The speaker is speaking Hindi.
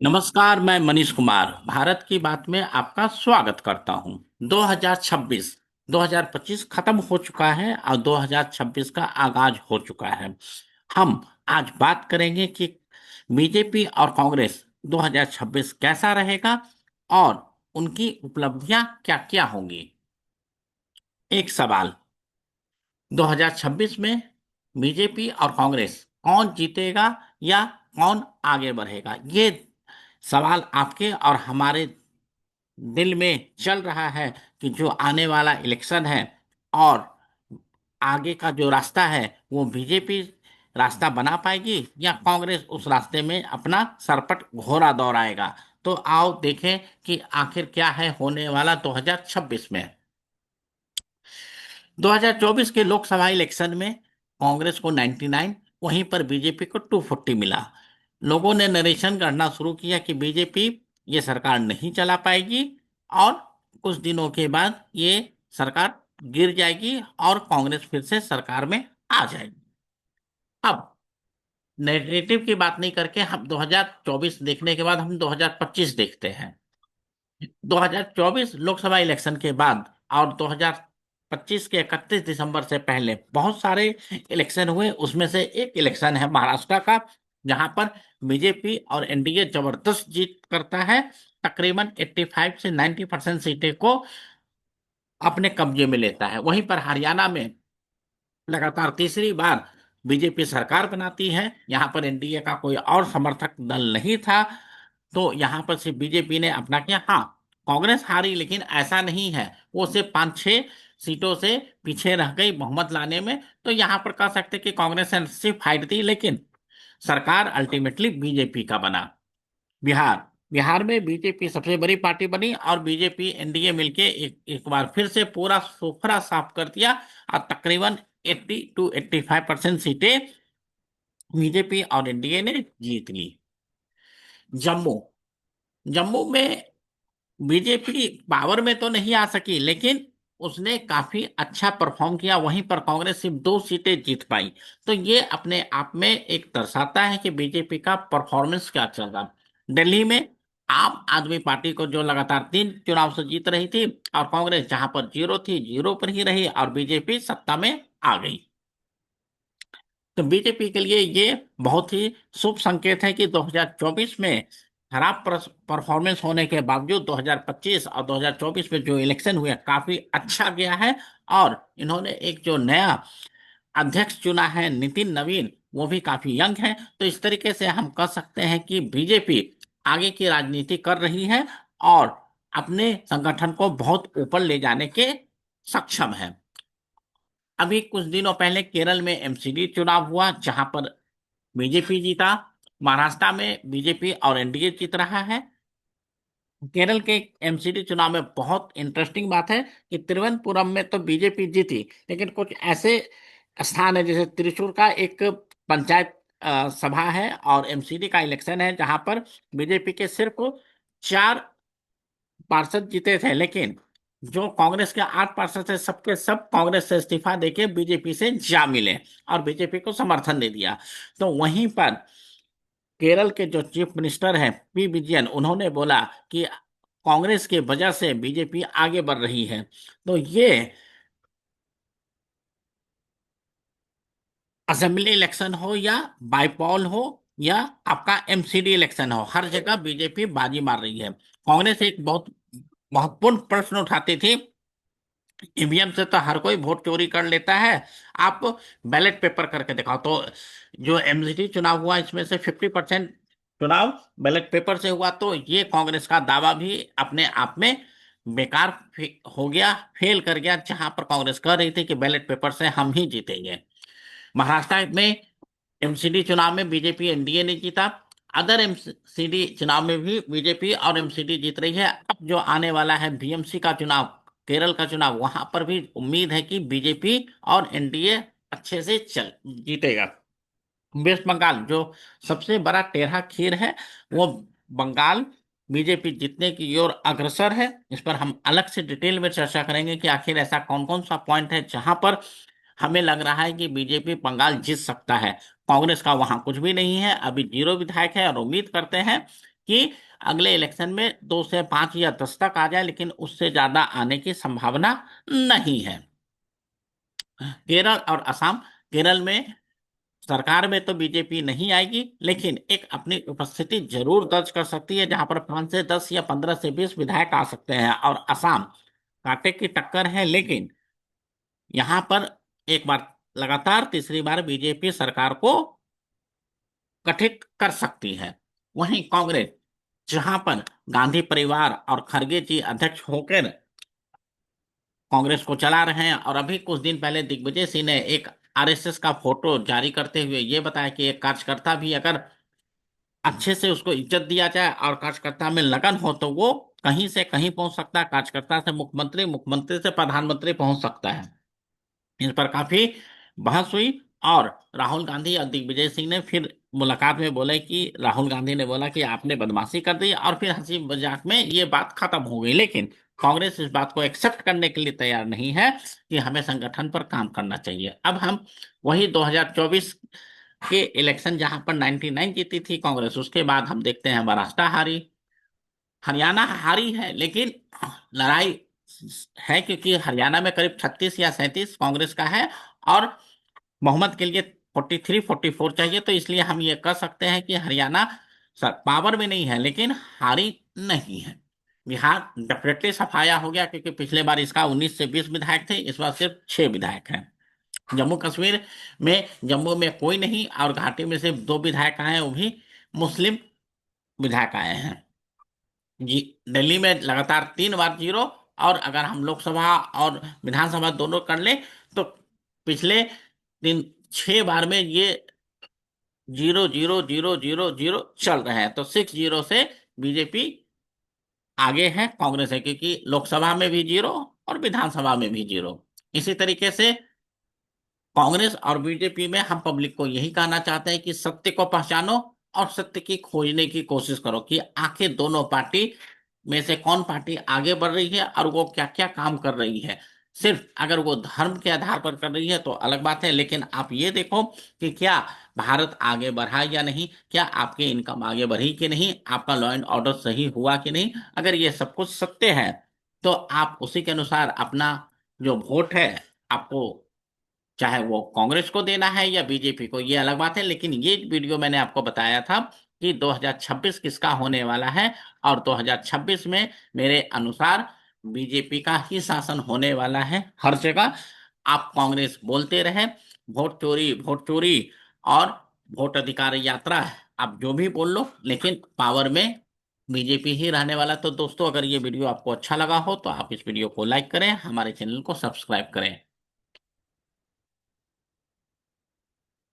नमस्कार, मैं मनीष कुमार भारत की बात में आपका स्वागत करता हूं। 2026 2025 खत्म हो चुका है और 2026 का आगाज हो चुका है। हम आज बात करेंगे कि बीजेपी और कांग्रेस 2026 कैसा रहेगा और उनकी उपलब्धियां क्या-क्या होंगी। एक सवाल, 2026 में बीजेपी और कांग्रेस कौन जीतेगा या कौन आगे बढ़ेगा? ये सवाल आपके और हमारे दिल में चल रहा है कि जो आने वाला इलेक्शन है और आगे का जो रास्ता है वो बीजेपी रास्ता बना पाएगी या कांग्रेस उस रास्ते में अपना सरपट घोड़ा दौड़ाएगा। तो आओ देखें कि आखिर क्या है होने वाला 2026 में। 2024 के लोकसभा इलेक्शन में कांग्रेस को 99, वहीं पर बीजेपी को 240 मिला। लोगों ने नरेशन करना शुरू किया कि बीजेपी ये सरकार नहीं चला पाएगी और कुछ दिनों के बाद ये सरकार गिर जाएगी और कांग्रेस फिर से सरकार में आ जाएगी। अब नेगेटिव की बात नहीं करके हम 2024 देखने के बाद हम 2025 देखते हैं। 2024 लोकसभा इलेक्शन के बाद और 2025 के 31 दिसंबर से पहले बहुत सारे इलेक्शन हुए। उसमें से एक इलेक्शन है महाराष्ट्र का, जहां पर बीजेपी और एनडीए जबरदस्त जीत करता है। तकरीबन 85 से 90% सीटें को अपने कब्जे में लेता है। वहीं पर हरियाणा में लगातार तीसरी बार बीजेपी सरकार बनाती है। यहां पर एनडीए का कोई और समर्थक दल नहीं था, तो यहां पर सिर्फ बीजेपी ने अपना किया। हाँ, कांग्रेस हारी, लेकिन ऐसा नहीं है वो सिर्फ 5-6 सीटों से पीछे रह गई बहुमत लाने में। तो यहां पर कह सकते कि कांग्रेस ने सिर्फ फाइट दी, लेकिन सरकार अल्टीमेटली बीजेपी का बना। बिहार बिहार में बीजेपी सबसे बड़ी पार्टी बनी और बीजेपी एनडीए मिलके एक बार फिर से पूरा सोफरा साफ कर दिया और तकरीबन 80 टू 85% सीटें बीजेपी और एनडीए ने जीत ली। जम्मू जम्मू में बीजेपी पावर में तो नहीं आ सकी, लेकिन उसने काफी अच्छा परफॉर्म किया। वहीं पर कांग्रेस सिर्फ 2 सीटें जीत पाई। तो ये अपने आप में एक दर्शाता है कि बीजेपी का परफॉर्मेंस क्या चल रहा। दिल्ली में आम आदमी पार्टी को जो लगातार 3 चुनाव से जीत रही थी और कांग्रेस जहां पर जीरो थी जीरो पर ही रही और बीजेपी सत्ता में आ गई। तो बीजेपी के लिए ये बहुत ही शुभ संकेत है कि 2024 में खराब परफॉर्मेंस होने के बावजूद 2025 और 2024 में जो इलेक्शन हुए काफी अच्छा गया है। और इन्होंने एक जो नया अध्यक्ष चुना है नितिन नवीन, वो भी काफी यंग है। तो इस तरीके से हम कह सकते हैं कि बीजेपी आगे की राजनीति कर रही है और अपने संगठन को बहुत ऊपर ले जाने के सक्षम है। अभी कुछ दिनों पहले केरल में एमसीडी चुनाव हुआ, जहां पर बीजेपी जीता। महाराष्ट्र में बीजेपी और एनडीए जीत रहा है। केरल के एमसीडी चुनाव में बहुत इंटरेस्टिंग बात है कि तिरुवनंतपुरम में तो बीजेपी जीती, लेकिन कुछ ऐसे स्थान है जैसे त्रिशूर का एक पंचायत सभा है और एमसीडी का इलेक्शन है, जहां पर बीजेपी के सिर्फ 4 पार्षद जीते थे, लेकिन जो कांग्रेस के 8 पार्षद थे सबके सब कांग्रेस से इस्तीफा देके बीजेपी से जा मिले और बीजेपी को समर्थन दे दिया। तो वहीं पर केरल के जो चीफ मिनिस्टर हैं पी विजयन, उन्होंने बोला कि कांग्रेस के वजह से बीजेपी आगे बढ़ रही है। तो ये असेंबली इलेक्शन हो या बाईपॉल हो या आपका एमसीडी इलेक्शन हो, हर जगह बीजेपी बाजी मार रही है। कांग्रेस एक बहुत महत्वपूर्ण प्रश्न उठाती थी, ईवीएम से तो हर कोई वोट चोरी कर लेता है, आप बैलेट पेपर करके दिखाओ। तो जो एमसीडी चुनाव हुआ इसमें से 50% चुनाव बैलेट पेपर से हुआ। तो ये कांग्रेस का दावा भी अपने आप में बेकार हो गया, फेल कर गया, जहां पर कांग्रेस कह रही थी कि बैलेट पेपर से हम ही जीतेंगे। महाराष्ट्र में एमसीडी चुनाव में बीजेपी एनडीए ने जीता। अदर एमसीडी चुनाव में भी बीजेपी और एमसीडी जीत रही है। अब जो आने वाला है बीएमसी का चुनाव, केरल का चुनाव, वहां पर भी उम्मीद है कि बीजेपी और एनडीए अच्छे से चल जीतेगा। वेस्ट बंगाल जो सबसे बड़ा टेढ़ा खीर है, वो बंगाल बीजेपी जीतने की ओर अग्रसर है। इस पर हम अलग से डिटेल में चर्चा करेंगे कि आखिर ऐसा कौन कौन सा पॉइंट है जहां पर हमें लग रहा है कि बीजेपी बंगाल जीत सकता है। कांग्रेस का वहां कुछ भी नहीं है, अभी जीरो विधायक है और उम्मीद करते हैं कि अगले इलेक्शन में 2 से 5 या 10 तक आ जाए, लेकिन उससे ज्यादा आने की संभावना नहीं है। केरल और असम, केरल में सरकार में तो बीजेपी नहीं आएगी, लेकिन एक अपनी उपस्थिति जरूर दर्ज कर सकती है, जहां पर 5 से 10 या 15 से 20 विधायक आ सकते हैं। और असम कांटे की टक्कर है, लेकिन यहां पर एक बार लगातार तीसरी बार बीजेपी सरकार को गठित कर सकती है। वहीं कांग्रेस, जहां पर गांधी परिवार और खड़गे जी अध्यक्ष होकर कांग्रेस को चला रहे हैं, और अभी कुछ दिन पहले दिग्विजय सिंह ने एक आरएसएस का फोटो जारी करते हुए ये बताया कि एक कार्यकर्ता भी अगर अच्छे से उसको इज्जत दिया जाए और कार्यकर्ता में लगन हो तो वो कहीं से कहीं पहुंच सकता है, कार्यकर्ता से मुख्यमंत्री, मुख्यमंत्री से प्रधानमंत्री पहुंच सकता है। इन पर काफी बहस हुई, और राहुल गांधी और दिग्विजय सिंह ने फिर मुलाकात में बोले कि राहुल गांधी ने बोला कि आपने बदमाशी कर दी, और फिर हंसी मजाक में ये बात खत्म हो गई। लेकिन कांग्रेस इस बात को एक्सेप्ट करने के लिए तैयार नहीं है कि हमें संगठन पर काम करना चाहिए। अब हम वही 2024 के इलेक्शन, जहां पर 99 जीती थी कांग्रेस, उसके बाद हम देखते हैं महाराष्ट्र हारी, हरियाणा हारी है, लेकिन लड़ाई है, क्योंकि हरियाणा में करीब 36 या 37 कांग्रेस का है, और मोहम्मद के लिए 43-44 चाहिए। तो इसलिए हम ये कह सकते हैं कि हरियाणा पावर में नहीं है, लेकिन हारी नहीं है। बिहार डेफिनेटली सफाया हो गया, क्योंकि पिछले बार इसका 19 से 20 विधायक थे, इस बार सिर्फ 6 विधायक हैं। जम्मू कश्मीर में, जम्मू में कोई नहीं, और घाटी में सिर्फ 2 विधायक आए हैं, वो भी मुस्लिम विधायक आए हैं। जी, दिल्ली में लगातार 3 बार जीरो, और अगर हम लोकसभा और विधानसभा दोनों कर ले तो पिछले 6 बार में ये 0 0 0 0 0 चल रहे हैं। तो 6-0 से बीजेपी आगे है कांग्रेस है, क्योंकि लोकसभा में भी जीरो और विधानसभा में भी जीरो। इसी तरीके से कांग्रेस और बीजेपी में हम पब्लिक को यही कहना चाहते हैं कि सत्य को पहचानो और सत्य की खोजने की कोशिश करो कि आखिर दोनों पार्टी में से कौन पार्टी आगे बढ़ रही है और वो क्या क्या काम कर रही है। सिर्फ अगर वो धर्म के आधार पर कर रही है तो अलग बात है, लेकिन आप ये देखो कि क्या भारत आगे बढ़ा या नहीं, क्या आपकी इनकम आगे बढ़ी कि नहीं, आपका लॉ एंड ऑर्डर सही हुआ कि नहीं। अगर ये सब कुछ सत्य है तो आप उसी के अनुसार अपना जो वोट है, आपको चाहे वो कांग्रेस को देना है या बीजेपी को, ये अलग बात है। लेकिन ये वीडियो मैंने आपको बताया था कि 2026 किसका होने वाला है, और 2026 में मेरे अनुसार बीजेपी का ही शासन होने वाला है हर जगह। आप कांग्रेस बोलते रहे वोट चोरी और वोट अधिकार यात्रा, आप जो भी बोल लो, लेकिन पावर में बीजेपी ही रहने वाला। तो दोस्तों, अगर ये वीडियो आपको अच्छा लगा हो तो आप इस वीडियो को लाइक करें, हमारे चैनल को सब्सक्राइब करें।